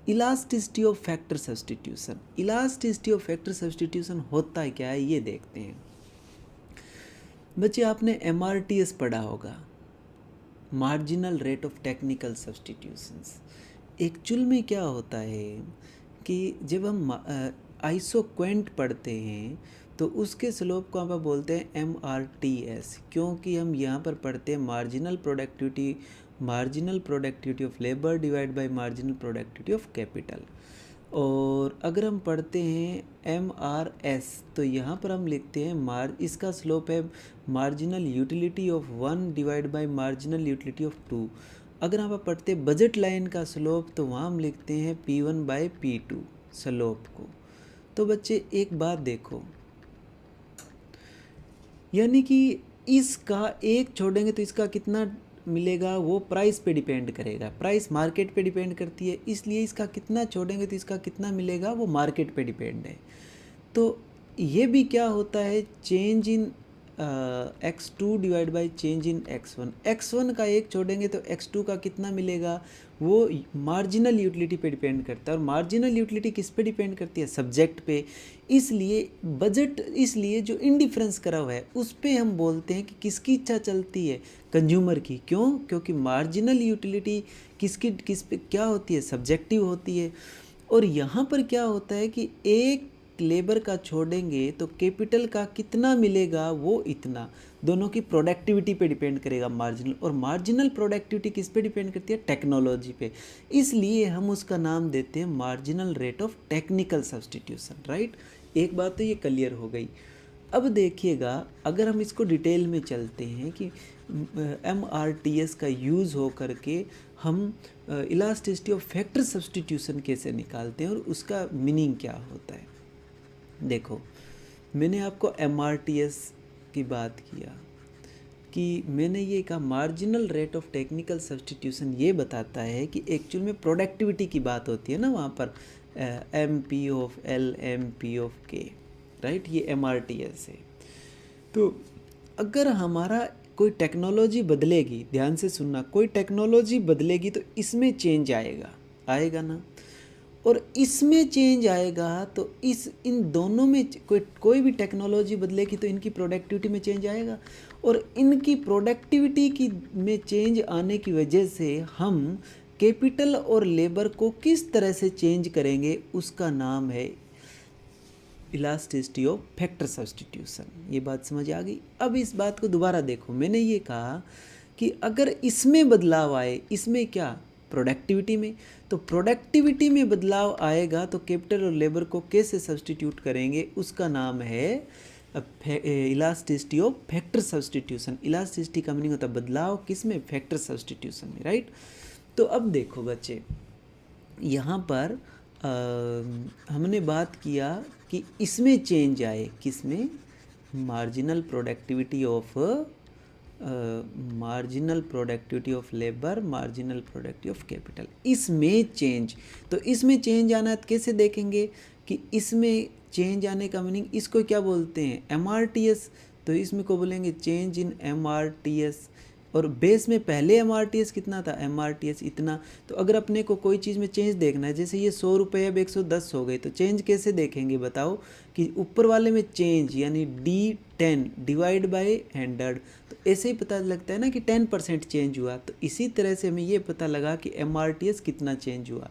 Elasticity of factor substitution. Elasticity of factor substitution होता क्या है ये देखते हैं। बच्चे आपने MRTS पढ़ा होगा, marginal rate of technical substitutions. Actual में क्या होता है कि जब हम आइसोक्वेंट पढ़ते हैं तो उसके स्लोप को हम बोलते हैं MRTS, क्योंकि हम यहाँ पर पढ़ते हैं marginal productivity of labour divide by marginal productivity of capital. और अगर हम पढ़ते हैं MRS तो यहाँ पर हम लिखते हैं इसका स्लोप है marginal utility of 1 divide by marginal utility of 2। अगर हम पढ़ते हैं बजट लाइन का स्लोप तो वहाँ हम लिखते हैं P1 बाय P2 स्लोप को। तो बच्चे एक बात देखो, यानी कि इसका एक छोड़ेंगे तो इसका कितना मिलेगा वो प्राइस पे डिपेंड करेगा, प्राइस मार्केट पे डिपेंड करती है, इसलिए इसका कितना छोड़ेंगे तो इसका कितना मिलेगा वो मार्केट पे डिपेंड है। तो ये भी क्या होता है, change in x2 divide by change in x1। x1 का एक छोड़ेंगे तो x2 का कितना मिलेगा वो मार्जिनल यूटिलिटी पे डिपेंड करता है। और मार्जिनल यूटिलिटी किस पे डिपेंड करती है, सब्जेक्ट पे। इसलिए बजट, इसलिए जो इंडिफरेंस करा हुआ है उस पे हम बोलते हैं कि किसकी इच्छा चलती है, कंज्यूमर की। क्यों? क्योंकि मार्जिनल यूटिलिटी किस पे क्या होती है, सब्जेक्टिव होती है। और यहाँ पर क्या होता है कि एक लेबर का छोड़ेंगे तो कैपिटल का कितना मिलेगा वो इतना, दोनों की प्रोडक्टिविटी पे डिपेंड करेगा मार्जिनल। और मार्जिनल प्रोडक्टिविटी किस पे डिपेंड करती है, टेक्नोलॉजी पे। इसलिए हम उसका नाम देते हैं marginal rate of technical substitution, right. एक बात तो ये क्लियर हो गई। अब देखिएगा, अगर हम इसको डिटेल में चलते हैं कि MRTS का यूज़ हो करके हम इलास्टिसिटी ऑफ फैक्टर सब्स्टिट्यूशन कैसे निकालते हैं और उसका मीनिंग क्या होता है। देखो, मैंने आपको MRTS की बात किया कि मैंने ये कहा marginal rate of technical substitution ये बताता है कि एक्चुअल में प्रोडक्टिविटी की बात होती है ना वहाँ पर, MP of L MP of K, right. ये MRTS है। तो अगर हमारा कोई टेक्नोलॉजी बदलेगी, ध्यान से सुनना, कोई टेक्नोलॉजी बदलेगी तो इसमें चेंज आएगा ना। और इसमें चेंज आएगा तो इन दोनों में कोई भी टेक्नोलॉजी बदलेगी तो इनकी प्रोडक्टिविटी में चेंज आएगा। और इनकी प्रोडक्टिविटी की में चेंज आने की वजह से हम कैपिटल और लेबर को किस तरह से चेंज करेंगे उसका नाम है इलास्टिसिटी ऑफ फैक्टर सब्स्टिट्यूशन। ये बात समझ आ गई। अब इस बात को दोबारा देखो, मैंने ये कहा कि अगर इसमें बदलाव आए, इसमें क्या, प्रोडक्टिविटी में, तो प्रोडक्टिविटी में बदलाव आएगा तो कैपिटल और लेबर को कैसे सब्स्टिट्यूट करेंगे, उसका नाम है elasticity of factor substitution. Elasticity का मीनिंग होता है बदलाव, किस में, फैक्टर सब्स्टिट्यूशन में, राइट। तो अब देखो बच्चे, यहाँ पर हमने बात किया कि इसमें चेंज आए, किसमें, marginal productivity of labour, marginal productivity of capital, इसमें चेंज। तो इसमें चेंज आना है तो कैसे देखेंगे कि इसमें चेंज आने का मीनिंग, इसको क्या बोलते हैं, MRTS। तो इसमें को बोलेंगे चेंज इन MRTS। और बेस में पहले MRTS कितना था, MRTS इतना। तो अगर अपने को कोई चीज़ में चेंज देखना है, जैसे ये 100 रुपये अब 110 हो गए, तो चेंज कैसे देखेंगे बताओ, कि ऊपर वाले में चेंज यानी D10 डिवाइड बाय 100। तो ऐसे ही पता लगता है ना कि 10% चेंज हुआ। तो इसी तरह से हमें ये पता लगा कि MRTS कितना चेंज हुआ।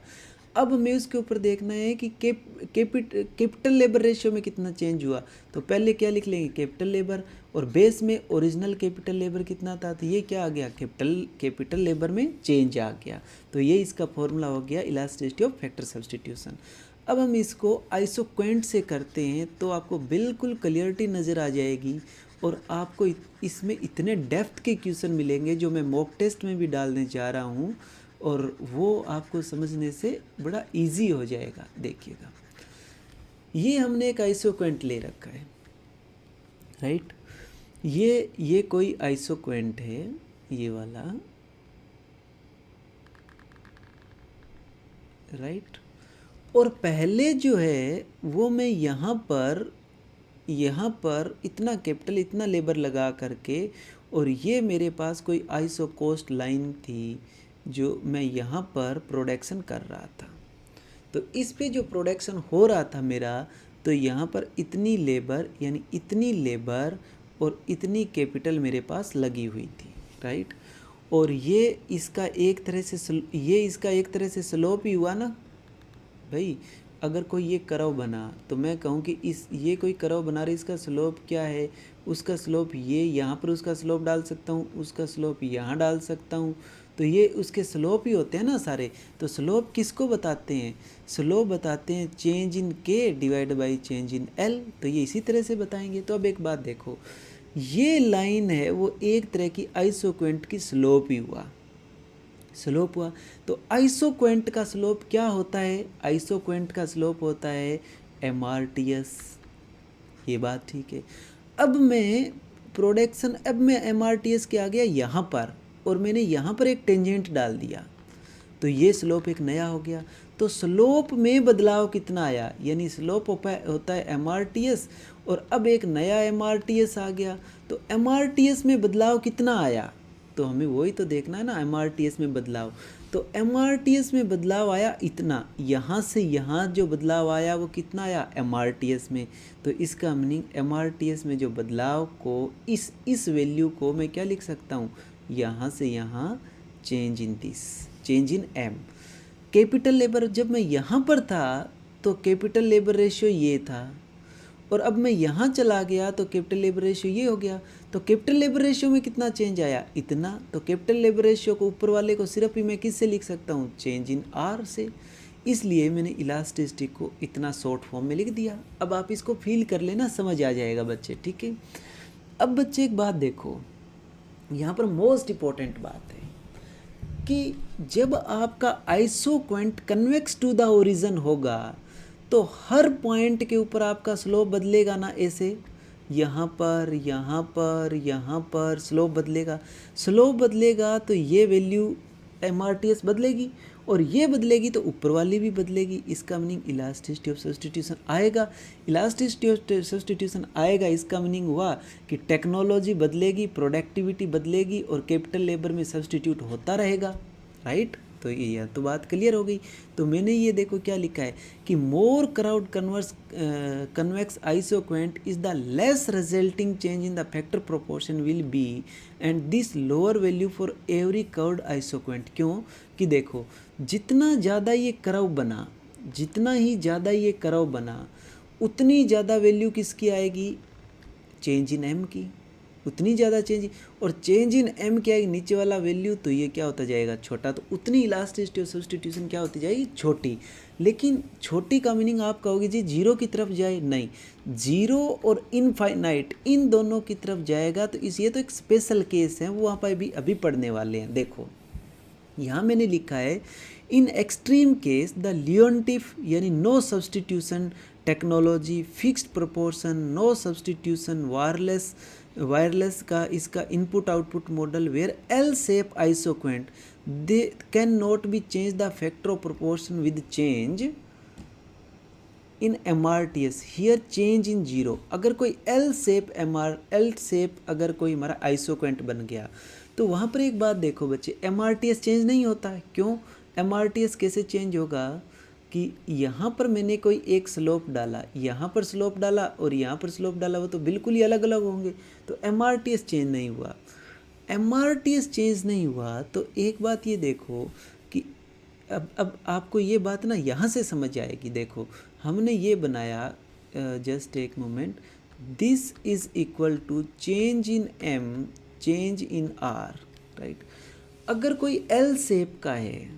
अब हमें उसके ऊपर देखना है कि कैपिटल लेबर रेशियो में कितना चेंज हुआ। तो पहले क्या लिख लेंगे, कैपिटल लेबर। और बेस में ओरिजिनल कैपिटल लेबर कितना था, तो ये क्या आ गया, कैपिटल लेबर में चेंज आ गया। तो ये इसका फॉर्मूला हो गया इलास्टिसिटी ऑफ फैक्टर सब्स्टिट्यूशन। अब हम इसको आइसोक्वेंट से करते हैं तो आपको बिल्कुल क्लियरिटी नज़र आ जाएगी। और आपको इसमें इतने डेप्थ के क्वेश्चन मिलेंगे जो मैं मॉक टेस्ट में भी डालने जा रहा हूँ, और वो आपको समझने से बड़ा इजी हो जाएगा। देखिएगा, ये हमने एक आइसोक्वेंट ले रखा है, राइट। ये कोई आइसोक्वेंट है, ये वाला, राइट। और पहले जो है वो मैं यहाँ पर इतना कैपिटल, इतना लेबर लगा करके, और ये मेरे पास कोई आइसो कोस्ट लाइन थी जो मैं यहाँ पर प्रोडक्शन कर रहा था। तो इस पे जो प्रोडक्शन हो रहा था मेरा, तो यहाँ पर इतनी लेबर यानी इतनी लेबर और इतनी कैपिटल मेरे पास लगी हुई थी, राइट। और ये इसका एक तरह से स्लोप ही हुआ ना भाई। अगर कोई ये कर्व बना तो मैं कहूँ कि ये कोई कर्व बना रही, इसका स्लोप क्या है, उसका स्लोप ये, यहाँ पर उसका स्लोप डाल सकता हूँ, उसका स्लोप यहाँ डाल सकता हूँ, तो ये उसके स्लोप ही होते हैं ना सारे। तो स्लोप किसको बताते हैं? स्लोप बताते हैं चेंज इन के divide by change in L. तो ये इसी तरह से बताएंगे। तो अब एक बात देखो, ये लाइन है वो एक तरह की आइसोक्वेंट की स्लोप ही हुआ, स्लोप हुआ। तो आइसोक्वेंट का स्लोप क्या होता है? आइसोक्वेंट का स्लोप होता है MRTS। ये बात ठीक है। अब मैं MRTS के आ गया यहाँ पर, और मैंने यहाँ पर एक टेंजेंट डाल दिया, तो ये स्लोप एक नया हो गया। तो स्लोप में बदलाव कितना आया, यानी स्लोप होता है MRTS, और अब एक नया MRTS आ गया, तो MRTS में बदलाव कितना आया, तो हमें वही तो देखना है ना MRTS में बदलाव। तो MRTS में बदलाव आया इतना, यहाँ से यहाँ जो बदलाव आया वो कितना आया MRTS में। तो इसका मीनिंग MRTS में जो बदलाव को इस वैल्यू को मैं क्या लिख सकता हूँ, यहाँ से यहाँ change in M। Capital labour जब मैं यहाँ पर था तो कैपिटल लेबर रेशियो ये था, और अब मैं यहाँ चला गया तो कैपिटल लेबर रेशियो ये हो गया। तो कैपिटल लेबर रेशियो में कितना चेंज आया, इतना। तो कैपिटल लेबर रेशियो को ऊपर वाले को सिर्फ ही मैं किससे लिख सकता हूँ, चेंज इन R से। इसलिए मैंने इलास्टिसिटी को इतना शॉर्ट फॉर्म में लिख दिया। अब आप इसको फील कर लेना, समझ आ जाएगा बच्चे, ठीक है। अब बच्चे एक बात देखो, यहाँ पर मोस्ट इम्पॉर्टेंट बात है कि जब आपका isoquant convex to the origin होगा तो हर पॉइंट के ऊपर आपका स्लोप बदलेगा ना, ऐसे यहाँ पर यहाँ पर यहाँ पर स्लोप बदलेगा तो ये वैल्यू MRTS बदलेगी, और ये बदलेगी तो ऊपर वाली भी बदलेगी। इसका मीनिंग इलास्टिसिटी ऑफ सब्स्टिट्यूशन आएगा। इलास्टिसिटी ऑफ सब्स्टिट्यूशन आएगा, इसका मीनिंग हुआ कि टेक्नोलॉजी बदलेगी, प्रोडक्टिविटी बदलेगी, और कैपिटल लेबर में सब्स्टिट्यूट होता रहेगा, राइट। तो ये तो बात क्लियर हो गई। तो मैंने ये देखो क्या लिखा है कि more crowd convex isoquant is the less resulting change in the factor proportion will be and this lower value for every curved isoquant. क्यों कि देखो, जितना ज़्यादा ये कर्व बना उतनी ज़्यादा वैल्यू किसकी आएगी, चेंज इन M की, उतनी ज़्यादा चेंज। और चेंज इन M क्या है, नीचे वाला वैल्यू, तो ये क्या होता जाएगा, छोटा। तो उतनी इलास्टिसिटी और सब्स्टिट्यूशन क्या होती जाएगी, छोटी। लेकिन छोटी का मीनिंग आप कहोगे जी जीरो की तरफ जाए, नहीं, जीरो और इनफाइनाइट इन दोनों की तरफ जाएगा। तो ये तो एक स्पेशल केस है, वो वहाँ पर भी अभी पढ़ने वाले हैं। देखो यहाँ मैंने लिखा है, in extreme case the Leontief यानी no substitution technology, fixed proportion, no substitution, वायरलेस का इसका input output model where L shape isoquant they can not be change the factor of proportion with change in MRTS here change in zero. अगर कोई L shape अगर कोई हमारा isoquant बन गया तो वहाँ पर एक बात देखो बच्चे, MRTS चेंज नहीं होता है। क्यों? MRTS कैसे चेंज होगा कि यहाँ पर मैंने कोई एक स्लोप डाला, यहाँ पर स्लोप डाला और यहाँ पर स्लोप डाला, वो तो बिल्कुल ही अलग अलग होंगे। तो MRTS चेंज नहीं हुआ। MRTS चेंज नहीं हुआ तो एक बात ये देखो कि अब आपको ये बात ना यहाँ से समझ आएगी। देखो हमने ये बनाया, जस्ट एक moment, this is equal to change in M change in R, right. अगर कोई L शेप का है,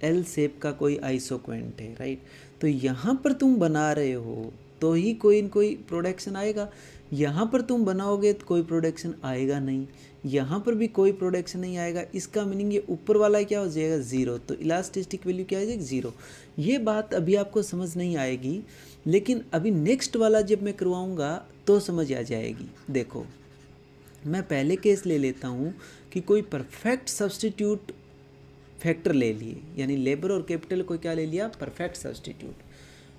L शेप का कोई आइसोक्वेंट है, राइट, तो यहाँ पर तुम बना रहे हो तो ही कोई न कोई प्रोडक्शन आएगा। यहाँ पर तुम बनाओगे तो कोई प्रोडक्शन आएगा नहीं, यहाँ पर भी कोई प्रोडक्शन नहीं आएगा। इसका मीनिंग ये ऊपर वाला क्या हो जाएगा, ज़ीरो। तो इलास्टिसिटिक वैल्यू क्या आ जाएगी, ज़ीरो। ये बात अभी आपको समझ नहीं आएगी, लेकिन अभी नेक्स्ट वाला जब मैं करवाऊँगा तो समझ आ जाएगी। देखो मैं पहले केस ले लेता हूँ कि कोई परफेक्ट सब्स्टिट्यूट फैक्टर ले लिए, यानी लेबर और कैपिटल को क्या ले लिया, परफेक्ट सब्स्टिट्यूट।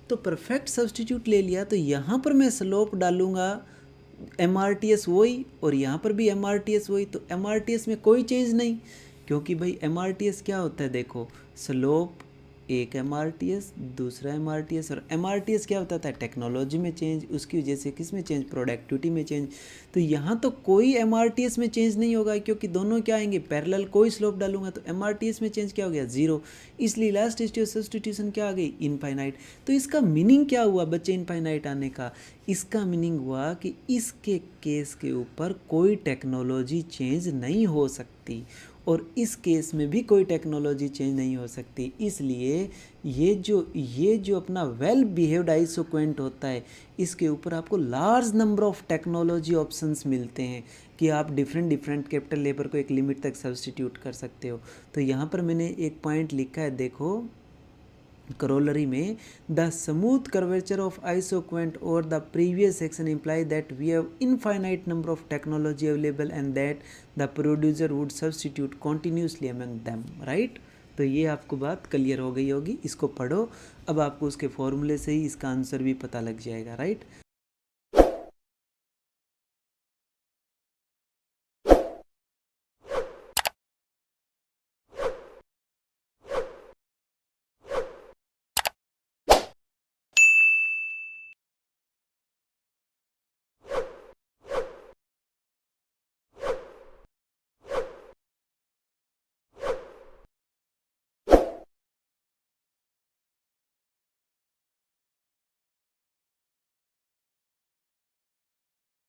तो परफेक्ट सब्स्टिट्यूट ले लिया तो यहाँ पर मैं स्लोप डालूँगा MRTS वही, और यहाँ पर भी MRTS वही। तो MRTS में कोई चेंज नहीं, क्योंकि भाई MRTS क्या होता है, देखो स्लोप एक MRTS, दूसरा MRTS। और MRTS क्या होता था? टेक्नोलॉजी में चेंज, उसकी वजह से किस में चेंज? प्रोडक्टिविटी में चेंज। तो यहाँ तो कोई MRTS में चेंज नहीं होगा, क्योंकि दोनों क्या आएंगे? पैरेलल। कोई स्लोप डालूंगा तो MRTS में चेंज क्या हो गया? जीरो। इसलिए इलास्टिसिटी और सब्स्टिट्यूशन क्या आ गई? इनफाइनाइट। तो इसका मीनिंग क्या हुआ बच्चे इनफाइनाइट आने का? इसका मीनिंग हुआ कि इसके केस के ऊपर कोई टेक्नोलॉजी चेंज नहीं हो सकती, और इस केस में भी कोई टेक्नोलॉजी चेंज नहीं हो सकती। इसलिए ये जो अपना वेल बिहेव्ड आइसोक्वेंट होता है, इसके ऊपर आपको large number of technology options मिलते हैं कि आप डिफरेंट कैपिटल लेबर को एक लिमिट तक सब्स्टिट्यूट कर सकते हो। तो यहाँ पर मैंने एक पॉइंट लिखा है, देखो corollary में, the smooth curvature of isoquant over the previous section imply that we have infinite number of technology available and that the producer would substitute continuously among them, right? तो ये आपको बात क्लियर हो गई होगी। इसको पढ़ो, अब आपको उसके फॉर्मूले से ही इसका आंसर भी पता लग जाएगा, राइट?